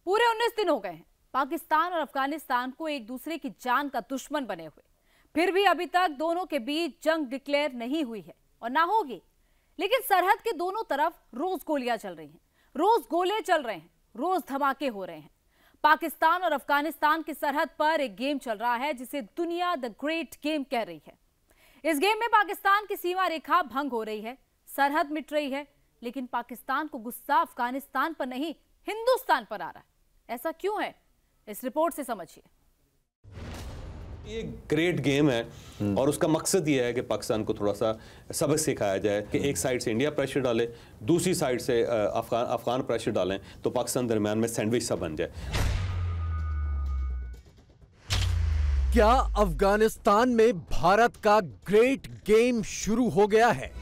पूरे 19 दिन हो गए हैं पाकिस्तान और अफगानिस्तान को एक दूसरे की जान का दुश्मन बने हुए। फिर भी अभी तक दोनों के बीच जंग डिक्लेयर नहीं हुई है और ना होगी। लेकिन सरहद के दोनों तरफ रोज गोलियां चल रही हैं, रोज गोले चल रहे हैं, रोज धमाके हो रहे हैं। पाकिस्तान और अफगानिस्तान की सरहद पर एक गेम चल रहा है जिसे दुनिया द ग्रेट गेम कह रही है। इस गेम में पाकिस्तान की सीमा रेखा भंग हो रही है, सरहद मिट रही है, लेकिन पाकिस्तान को गुस्सा अफगानिस्तान पर नहीं हिंदुस्तान पर आ रहा है। ऐसा क्यों है, इस रिपोर्ट से समझिए। ये ग्रेट गेम है और उसका मकसद ये है कि पाकिस्तान को थोड़ा सा सबक सिखाया जाए कि एक साइड से इंडिया प्रेशर डाले, दूसरी साइड से अफगान प्रेशर डालें तो पाकिस्तान दरमियान में सैंडविच सा बन जाए। क्या अफगानिस्तान में भारत का ग्रेट गेम शुरू हो गया है?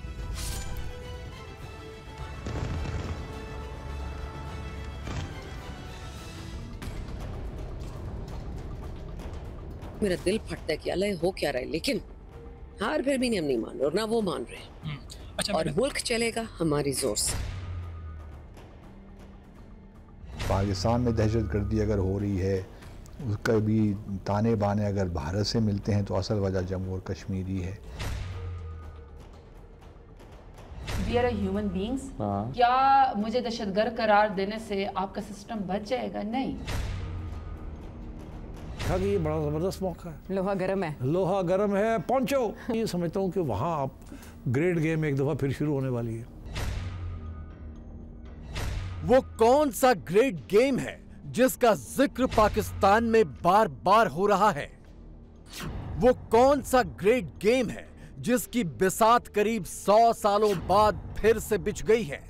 मेरा दिल फटता है कि अल्लाह हो क्या रहा है, लेकिन हार फिर भी हम नहीं मान रहे और ना वो मान रहे। अच्छा, और मुल्क चलेगा हमारी जोर से। पाकिस्तान में दहशतगर्दी अगर हो रही है, उसका भी ताने बाने अगर भारत से मिलते हैं तो असल वजह जम्मू और कश्मीर ही है। We are human beings. क्या मुझे दहशतगर्द करार देने से आपका सिस्टम बच जाएगा? नहीं। कि ये बड़ा ज़बरदस्त मौका है, लोहा गर्म है, लोहा गर्म है, पहुंचो। ये समझता हूँ कि वहाँ आप ग्रेट गेम एक दफ़ा फिर शुरू होने वाली है। वो कौन सा ग्रेट गेम है जिसका जिक्र पाकिस्तान में बार बार हो रहा है? वो कौन सा ग्रेट गेम है जिसकी बिसात करीब 100 सालों बाद फिर से बिछ गई है?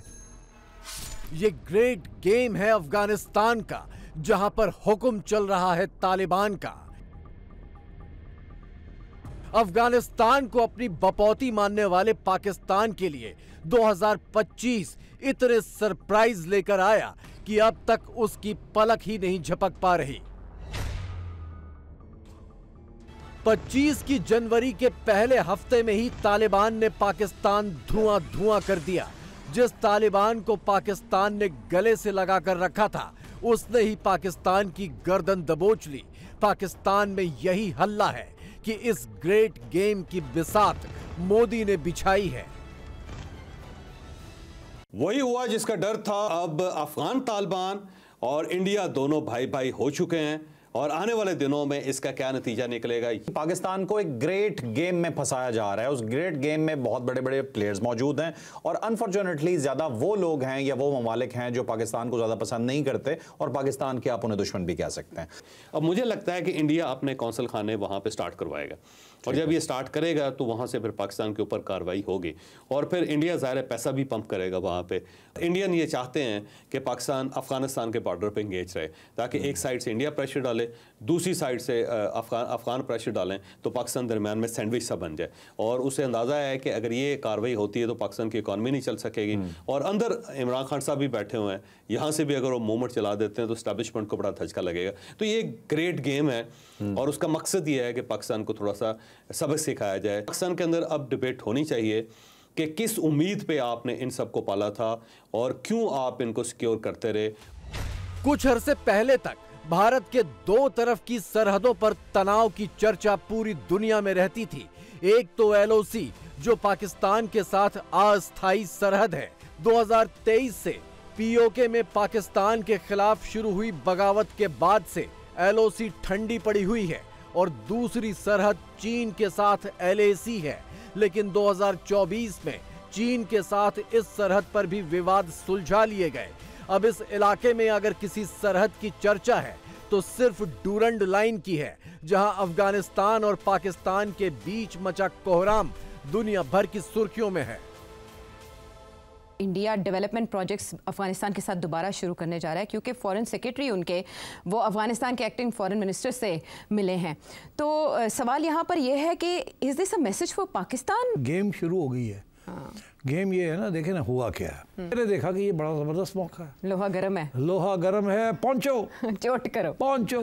ये ग्रेट गेम है अफगानिस्तान का, जहां पर हुक्म चल रहा है तालिबान का। अफगानिस्तान को अपनी बपौती मानने वाले पाकिस्तान के लिए 2025 इतने सरप्राइज लेकर आया कि अब तक उसकी पलक ही नहीं झपक पा रही। 25 की जनवरी के पहले हफ्ते में ही तालिबान ने पाकिस्तान धुआं धुआं कर दिया। जिस तालिबान को पाकिस्तान ने गले से लगाकर रखा था, उसने ही पाकिस्तान की गर्दन दबोच ली। पाकिस्तान में यही हल्ला है कि इस ग्रेट गेम की बिसात मोदी ने बिछाई है। वही हुआ जिसका डर था। अब अफगान तालिबान और इंडिया दोनों भाई भाई हो चुके हैं और आने वाले दिनों में इसका क्या नतीजा निकलेगा। पाकिस्तान को एक ग्रेट गेम में फंसाया जा रहा है। उस ग्रेट गेम में बहुत बड़े बड़े प्लेयर्स मौजूद हैं और अनफॉर्चुनेटली ज्यादा वो लोग हैं या वो ममालिक हैं जो पाकिस्तान को ज्यादा पसंद नहीं करते और पाकिस्तान के आप उन्हें दुश्मन भी कह सकते हैं। अब मुझे लगता है कि इंडिया अपने कौंसल खाने वहां पे स्टार्ट करवाएगा और जब ये स्टार्ट करेगा तो वहां से फिर पाकिस्तान के ऊपर कार्रवाई होगी और फिर इंडिया ज़ाहिर है पैसा भी पंप करेगा वहां पे। इंडियन ये चाहते हैं कि पाकिस्तान अफगानिस्तान के बॉर्डर पे इंगेज रहे ताकि एक साइड से इंडिया प्रेशर डाले, दूसरी साइड से अफगान प्रेशर डालें तो पाकिस्तान दरमियान में सैंडविच सा बन जाए। और उसे अंदाज़ा है कि अगर ये कार्रवाई होती है तो पाकिस्तान की इकॉनमी नहीं चल सकेगी और अंदर इमरान खान साहब भी बैठे हुए हैं, यहाँ से भी अगर वो मूवमेंट चला देते हैं तो एस्टैब्लिशमेंट को बड़ा धचका लगेगा। तो ये ग्रेट गेम है और उसका मकसद ये है कि पाकिस्तान को थोड़ा सा सबक सिखाया जाए। पाकिस्तान के अंदर अब डिबेट होनी चाहिए कि किस उम्मीद पे आपने इन सबको पाला था और क्यों आप इनको सिक्योर करते रहे। कुछ अरसे पहले तक भारत के दो तरफ की सरहदों पर तनाव की चर्चा पूरी दुनिया में रहती थी। एक तो LOC जो पाकिस्तान के साथ अस्थायी सरहद है। 2023 से POK में पाकिस्तान के खिलाफ शुरू हुई बगावत के बाद से LOC ठंडी पड़ी हुई है और दूसरी सरहद चीन के साथ LAC है। लेकिन 2024 में चीन के साथ इस सरहद पर भी विवाद सुलझा लिए गए। अब इस इलाके में अगर किसी सरहद की चर्चा है तो सिर्फ डूरंड लाइन की है, जहां अफगानिस्तान और पाकिस्तान के बीच मचा कोहराम दुनिया भर की सुर्खियों में है। इंडिया डेवलपमेंट प्रोजेक्ट्स अफगानिस्तान के साथ दोबारा शुरू करने जा रहा है क्योंकि फॉरेन सेक्रेटरी उनके वो अफगानिस्तान के एक्टिंग फॉरेन मिनिस्टर से मिले हैं। तो सवाल यहाँ पर यह है कि is this a message for Pakistan? Game शुरू हो गई है। गेम ये है ना, देखे ना हुआ क्या है। मैंने देखा कि ये बड़ा ज़बरदस्त मौका है, लोहा गर्म है, लोहा गर्म है, पहुंचो चोट करो, पहुंचो।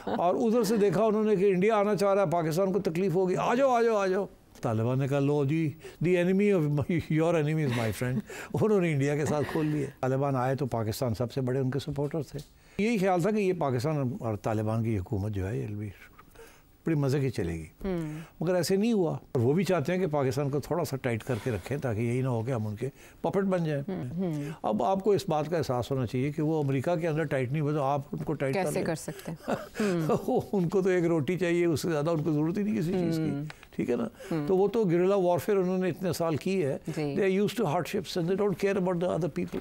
और उधर से देखा उन्होंने कि इंडिया आना चाह रहा है, पाकिस्तान को तकलीफ होगी, आ जाओ आ जाओ आ जाओ। तालिबान ने कहा लो जी, the enemy of your enemy is my friend. उन्होंने इंडिया के साथ खोल लिए। तालिबान आए तो पाकिस्तान सबसे बड़े उनके सपोर्टर थे। यही ख्याल था कि ये पाकिस्तान और तालिबान की हुकूमत जो है ये भी बड़ी मज़े की चलेगी, मगर ऐसे नहीं हुआ। और वो भी चाहते हैं कि पाकिस्तान को थोड़ा सा टाइट करके रखें ताकि यही ना हो कि हम उनके पपेट बन जाएं। अब आपको इस बात का एहसास होना चाहिए कि वो अमेरिका के अंदर टाइट नहीं हुआ तो आप उनको टाइट कैसे कर सकते हैं? उनको तो एक रोटी चाहिए, उससे ज़्यादा उनको ज़रूरत ही नहीं किसी चीज़ की, ठीक है ना। तो वो तो गिरिला वॉरफेयर उन्होंने इतने साल की है, they are used to hardships and they don't care about the other people.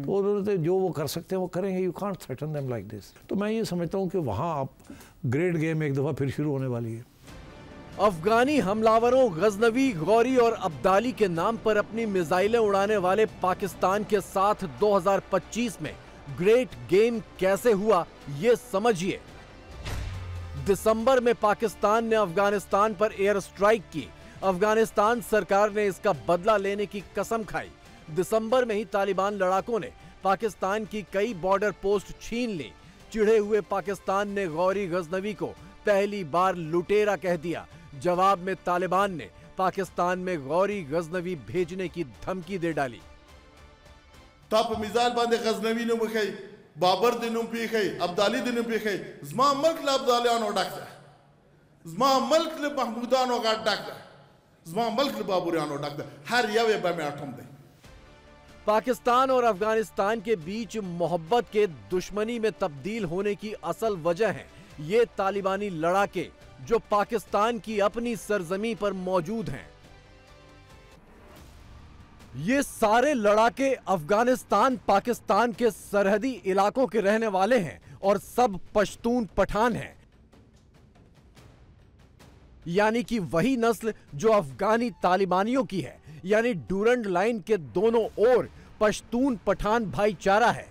तो उन्होंने जो वो कर सकते हैं वो करेंगे, you can't threaten them like this. तो मैं ये समझता हूँ कि वहाँ आप ग्रेट गेम एक दफ़ा फिर शुरू होने वाली है। अफगानी हमलावरों गजनवी, गौरी और अब्दाली के नाम पर अपनी मिसाइलें उड़ाने वाले पाकिस्तान के साथ 2025 में ग्रेट गेम कैसे हुआ ये समझिए। दिसंबर में पाकिस्तान ने अफगानिस्तान पर एयर स्ट्राइक की। अफगानिस्तान सरकार ने इसका बदला लेने की कसम खाई। दिसंबर में ही तालिबान लड़ाकों ने पाकिस्तान की कई बॉर्डर पोस्ट छीन ली। चिढ़े हुए पाकिस्तान ने गौरी गजनवी को पहली बार लुटेरा कह दिया। जवाब में तालिबान ने पाकिस्तान में गौरी गजनवी भेजने की धमकी दे डाली। ताप मिसाइल बांधे गजनवी ने मुखे बाबर दिनों पे खे, अब्दाली दिनों पे खे, ज़मा मल्क ले अब्दालियानो डाकता, ज़मा मल्क ले महमूदानो का डाकता, ज़मा मल्क ले बाबुरियानो डाकता, हर यावे बा में आठम दे। पाकिस्तान और अफगानिस्तान के बीच मोहब्बत के दुश्मनी में तब्दील होने की असल वजह है ये तालिबानी लड़ाके जो पाकिस्तान की अपनी सरजमी पर मौजूद हैं। ये सारे लड़ाके अफगानिस्तान पाकिस्तान के सरहदी इलाकों के रहने वाले हैं और सब पश्तून पठान हैं, यानी कि वही नस्ल जो अफगानी तालिबानियों की है, यानी डूरंड लाइन के दोनों ओर पश्तून पठान भाईचारा है।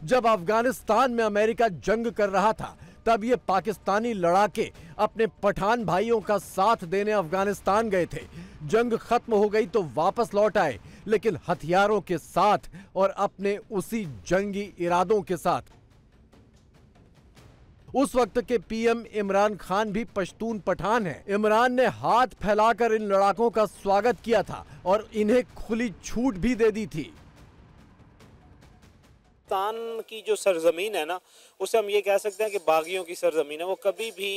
जब अफगानिस्तान में अमेरिका जंग कर रहा था तब ये पाकिस्तानी लड़ाके अपने पठान भाइयों का साथ देने अफगानिस्तान गए थे। जंग खत्म हो गई तो वापस लौट आए, लेकिन हथियारों के साथ और अपने उसी जंगी इरादों के साथ। उस वक्त के पीएम इमरान खान भी पश्तून पठान हैं। इमरान ने हाथ फैलाकर इन लड़ाकों का स्वागत किया था और इन्हें खुली छूट भी दे दी थी। पाकिस्तान की जो सरजमीन है ना, उसे हम ये कह सकते हैं कि बागियों की सरजमीन है। वो कभी भी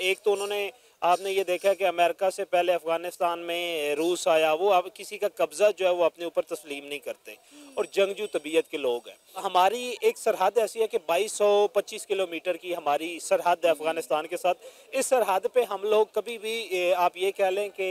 एक तो उन्होंने, आपने ये देखा कि अमेरिका से पहले अफगानिस्तान में रूस आया, वो अब किसी का कब्जा जो है वो अपने ऊपर तस्लीम नहीं करते और जंगजू तबीयत के लोग हैं। हमारी एक सरहद ऐसी है कि 2225 किलोमीटर की हमारी सरहद है अफगानिस्तान के साथ। इस सरहद पे हम लोग कभी भी आप ये कह लें कि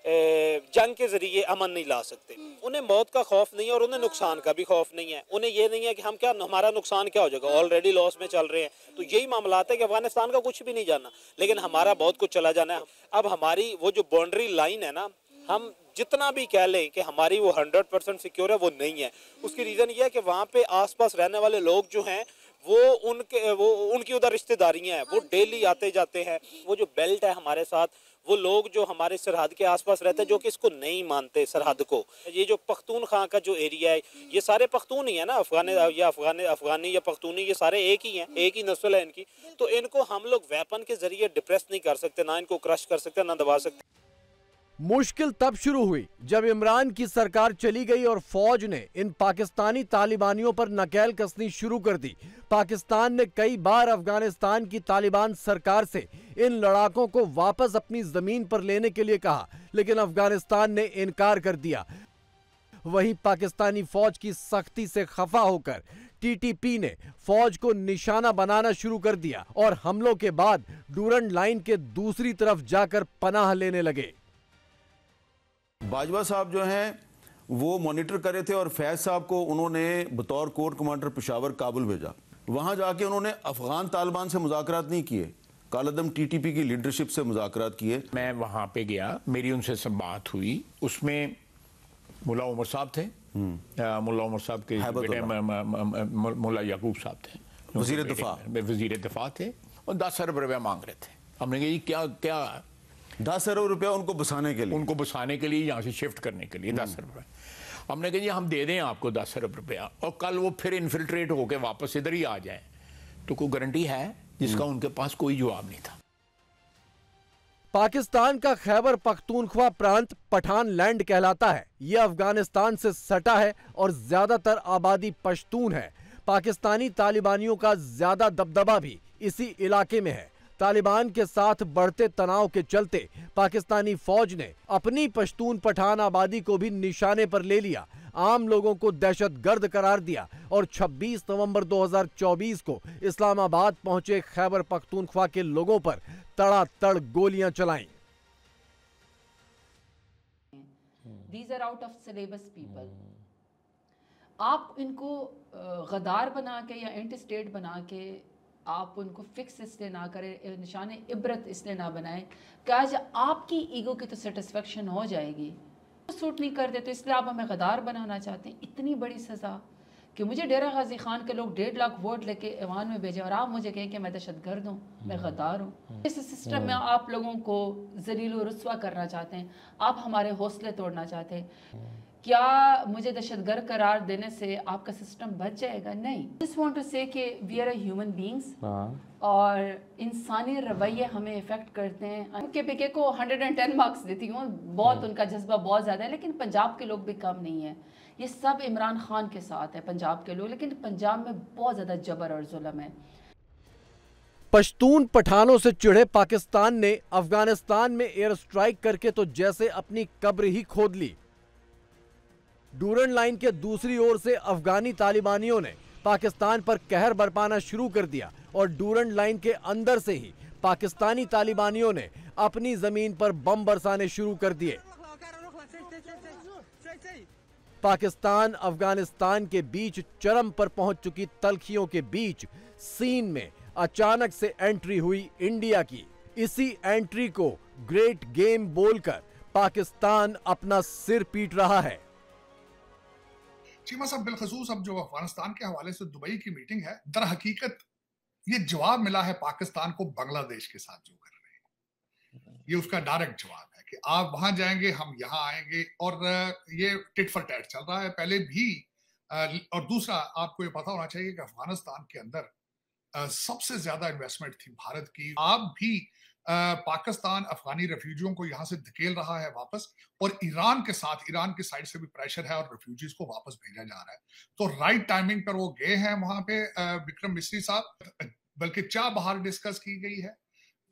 जंग के जरिए अमन नहीं ला सकते। उन्हें मौत का खौफ नहीं है और उन्हें नुकसान का भी खौफ नहीं है। उन्हें ये नहीं है कि हम क्या, हमारा नुकसान क्या हो जाएगा, ऑलरेडी लॉस में चल रहे हैं। तो यही मामला है कि अफगानिस्तान का कुछ भी नहीं जाना, लेकिन हमारा बहुत कुछ चला जाना है। अब हमारी वो जो बाउंड्री लाइन है ना, हम जितना भी कह लें कि हमारी वो 100% सिक्योर है, वो नहीं है। उसकी रीज़न ये है कि वहाँ पे आसपास रहने वाले लोग जो हैं वो उनकी उधर रिश्तेदारियाँ हैं, वो डेली आते जाते हैं। वो जो बेल्ट है हमारे साथ, वो लोग जो हमारे सरहद के आसपास रहते हैं जो कि इसको नहीं मानते सरहद को। ये जो पख्तूनख्वा का जो एरिया है, ये सारे पख्तून ही है ना, अफगानी या पख्तूनी, ये सारे एक ही हैं, एक ही नस्ल है इनकी। तो इनको हम लोग वेपन के जरिए डिप्रेस नहीं कर सकते, ना इनको क्रश कर सकते, ना दबा सकते। मुश्किल तब शुरू हुई जब इमरान की सरकार चली गई और फौज ने इन पाकिस्तानी तालिबानियों पर नकेल कसनी शुरू कर दी। पाकिस्तान ने कई बार अफगानिस्तान की तालिबान सरकार से इन लड़ाकों को वापस अपनी जमीन पर लेने के लिए कहा, लेकिन अफगानिस्तान ने इनकार कर दिया। वहीं पाकिस्तानी फौज की सख्ती से खफा होकर टीटीपी ने फौज को निशाना बनाना शुरू कर दिया और हमलों के बाद डूरंड लाइन के दूसरी तरफ जाकर पनाह लेने लगे। बाजवा साहब जो हैं वो मॉनिटर कर रहे थे और फैज साहब को उन्होंने बतौर कोर कमांडर पेशावर काबुल भेजा। वहां जाके उन्होंने अफगान तालिबान से मुज़ाकरात नहीं किए, कालदम टीटीपी की लीडरशिप से मुज़ाकरात किए। मैं वहां पे गया, मेरी उनसे सब बात हुई। उसमें मुल्ला उमर साहब थे, मुल्ला उमर साहब के बेटे मुल्ला याकूब साहब थे, वजीर दिफा थे, और 10 अरब रुपया मांग रहे थे। हमने कहा क्या क्या 10 अरब रुपया उनको बसाने के लिए, यहाँ से शिफ्ट करने के लिए 10 अरब रुपया। हमने कहा जी हम दे दें आपको 10 अरब रुपया, और कल वो फिर इन्फिल्ट्रेट होकर वापस इधर ही आ जाए, तो कोई गारंटी है? जिसका उनके पास कोई जवाब नहीं था। पाकिस्तान का खैबर पख्तूनख्वा प्रांत पठान लैंड कहलाता है। यह अफगानिस्तान से सटा है और ज्यादातर आबादी पश्तून है। पाकिस्तानी तालिबानियों का ज्यादा दबदबा भी इसी इलाके में है। तालिबान के साथ बढ़ते तनाव के चलते पाकिस्तानी फौज ने अपनी पश्तून पठान आबादी को भी निशाने पर ले लिया, आम लोगों को दहशतगर्द करार दिया और 26 नवंबर 2024 को इस्लामाबाद पहुंचे खैबर पख्तूनख्वा के लोगों पर तड़ातड़ गोलियां चलाईं। These are out of syllabus people. आप इनको गद्दार बना के या एंटी स्टेट बना के आप उनको फिक्स इसलिए ना करें, निशाने इबरत इसलिए ना बनाएं कि आज आपकी ईगो की तो सेटिस्फेक्शन हो जाएगी, सूट नहीं कर देते इसलिए आप हमें गद्दार बनाना चाहते हैं। इतनी बड़ी सज़ा कि मुझे डेरा गाजी खान के लोग 1.5 लाख वोट लेके ऐवान में भेजे और आप मुझे कहें कि मैं दहशतगर्द हूँ, मैं गद्दार हूँ। इस सिस्टम में आप लोगों को जलील व रुस्वा करना चाहते हैं, आप हमारे हौसले तोड़ना चाहते हैं। क्या मुझे दहशतगर्द करार देने से आपका सिस्टम बच जाएगा? नहीं। जस्ट वांट टू से कि we are a human beings और इंसानी रवैये हमें इफेक्ट करते हैं। केपीके को 110 मार्क्स देती हूँ, बहुत उनका जज्बा बहुत ज़्यादा है, लेकिन पंजाब के लोग भी कम नहीं है। ये सब इमरान खान के साथ है पंजाब के लोग, लेकिन पंजाब में बहुत ज़्यादा जबर और जुल्म है। पश्तून पठानों से चिढ़े पाकिस्तान ने अफगानिस्तान में एयर स्ट्राइक करके तो जैसे अपनी कब्र ही खोद ली। डूरन लाइन के दूसरी ओर से अफगानी तालिबानियों ने पाकिस्तान पर कहर बरपाना शुरू कर दिया और डूरन लाइन के अंदर से ही पाकिस्तानी तालिबानियों ने अपनी जमीन पर बम बरसाने शुरू कर दिए। पाकिस्तान अफगानिस्तान के बीच चरम पर पहुंच चुकी तल्खियों के बीच सीन में अचानक से एंट्री हुई इंडिया की। इसी एंट्री को ग्रेट गेम बोलकर पाकिस्तान अपना सिर पीट रहा है। चीमा साहब, बिलखसूस अब जो अफगानिस्तान के हवाले से दुबई की मीटिंग है, दर हकीकत ये जवाब मिला है पाकिस्तान को बांग्लादेश के साथ जो कर रहे हैं। ये उसका डायरेक्ट जवाब है कि आप वहां जाएंगे, हम यहाँ आएंगे, और ये टिट फॉर टैट चल रहा है पहले भी। और दूसरा, आपको ये पता होना चाहिए कि अफगानिस्तान के अंदर सबसे ज्यादा इन्वेस्टमेंट थी भारत की। आप भी पाकिस्तान अफगानी रेफ्यूजियों को यहाँ से धकेल रहा है वापस, और ईरान के साथ, ईरान की साइड से भी प्रेशर है और रेफ्यूजीज को वापस भेजा जा रहा है। तो राइट टाइमिंग पर वो गए हैं वहां पे विक्रम मिस्री साहब। बल्कि चाबहार डिस्कस की गई है।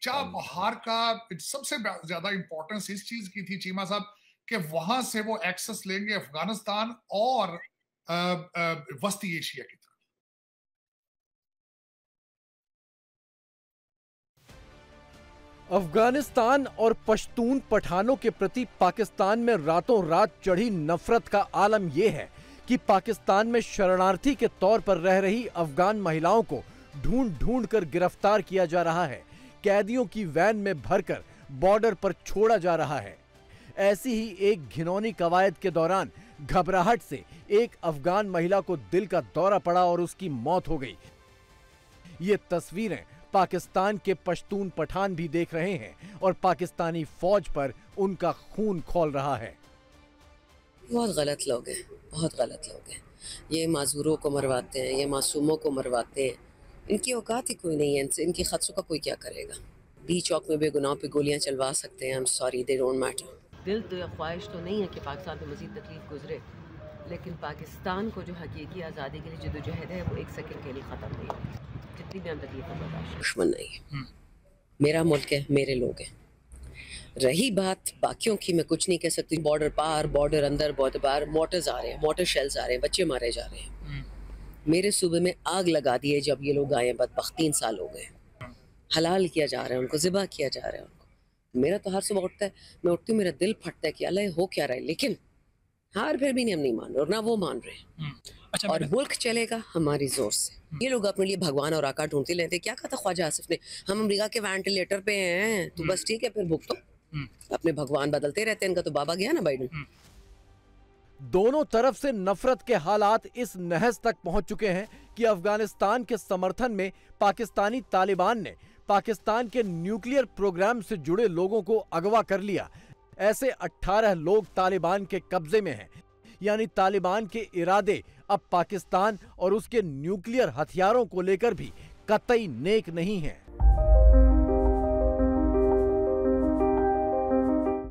चाबहार का सबसे ज्यादा इंपॉर्टेंस इस चीज की थी चीमा साहब कि वहां से वो एक्सेस लेंगे अफगानिस्तान और वस्ती एशिया की तरफ। अफगानिस्तान और पश्तून पठानों के प्रति पाकिस्तान में रातों रात चढ़ी नफरत का आलम यह है कि पाकिस्तान में शरणार्थी के तौर पर रह रही अफगान महिलाओं को ढूंढ ढूंढ कर गिरफ्तार किया जा रहा है, कैदियों की वैन में भरकर बॉर्डर पर छोड़ा जा रहा है। ऐसी ही एक घिनौनी कवायद के दौरान घबराहट से एक अफगान महिला को दिल का दौरा पड़ा और उसकी मौत हो गई। ये तस्वीरें पाकिस्तान के पश्तून पठान भी देख रहे हैं और पाकिस्तानी फौज पर उनका खून खौल रहा है। बहुत गलत लोग हैं, बहुत गलत लोग हैं। ये माजूरों को मरवाते हैं, ये मासूमों को मरवाते हैं। इनकी औकात ही कोई नहीं है, इनसे इनकी खदशों का कोई क्या करेगा। बी चौक में बेगुनाह पे गोलियां चलवा सकते हैं। I am sorry, they don't matter. दिल तो या ख्वाहिश तो नहीं है कि पाकिस्तान में मजीद तकलीफ गुजरे, लेकिन पाकिस्तान को जो हकीकी आज़ादी के लिए जदोजहद है वो एक सेकंड के लिए ख़त्म नहीं होगी। जितनी भी हम तकलीफ बर्दाश्त। दुश्मन नहीं, मेरा मुल्क है, मेरे लोग हैं। रही बात बाकियों की, मैं कुछ नहीं कह सकती। बॉर्डर पार, बॉर्डर अंदर, बॉर्डर बाहर मोटर्स आ रहे हैं, मोटर शेल्स आ रहे हैं, बच्चे मारे जा रहे हैं। मेरे सूबे में आग लगा दी है जब ये लोग आए, बदबख्त 3 साल हो गए। हलाल किया जा रहा है उनको, ज़िबा किया जा रहा है उनको। मेरा तो हर सुबह उठता है, मैं उठती हूँ, मेरा दिल फटता है कि अल्लाह हो क्या रहा है। लेकिन हार फिर भी नहीं, हम नहीं मान रहे और ना वो मान रहे। अच्छा, और मुल्क चलेगा हमारी जोर से। ये लोग अपने लिए भगवान और आका ढूंढते लेते। क्या कहा था ख्वाजा आसिफ ने, हम अमेरिका के वेंटिलेटर पे हैं, तो बस ठीक है फिर भुगतो। अपने भगवान बदलते रहते हैं, इनका तो बाबा गया ना बाइडन। दोनों तरफ से नफरत के हालात इस नहज तक पहुंच चुके हैं कि अफगानिस्तान के समर्थन में पाकिस्तानी तालिबान ने पाकिस्तान के न्यूक्लियर प्रोग्राम से जुड़े लोगों को अगवा कर लिया। ऐसे 18 लोग तालिबान के कब्जे में हैं। यानी तालिबान के इरादे अब पाकिस्तान और उसके न्यूक्लियर हथियारों को लेकर भी कतई नेक नहीं हैं।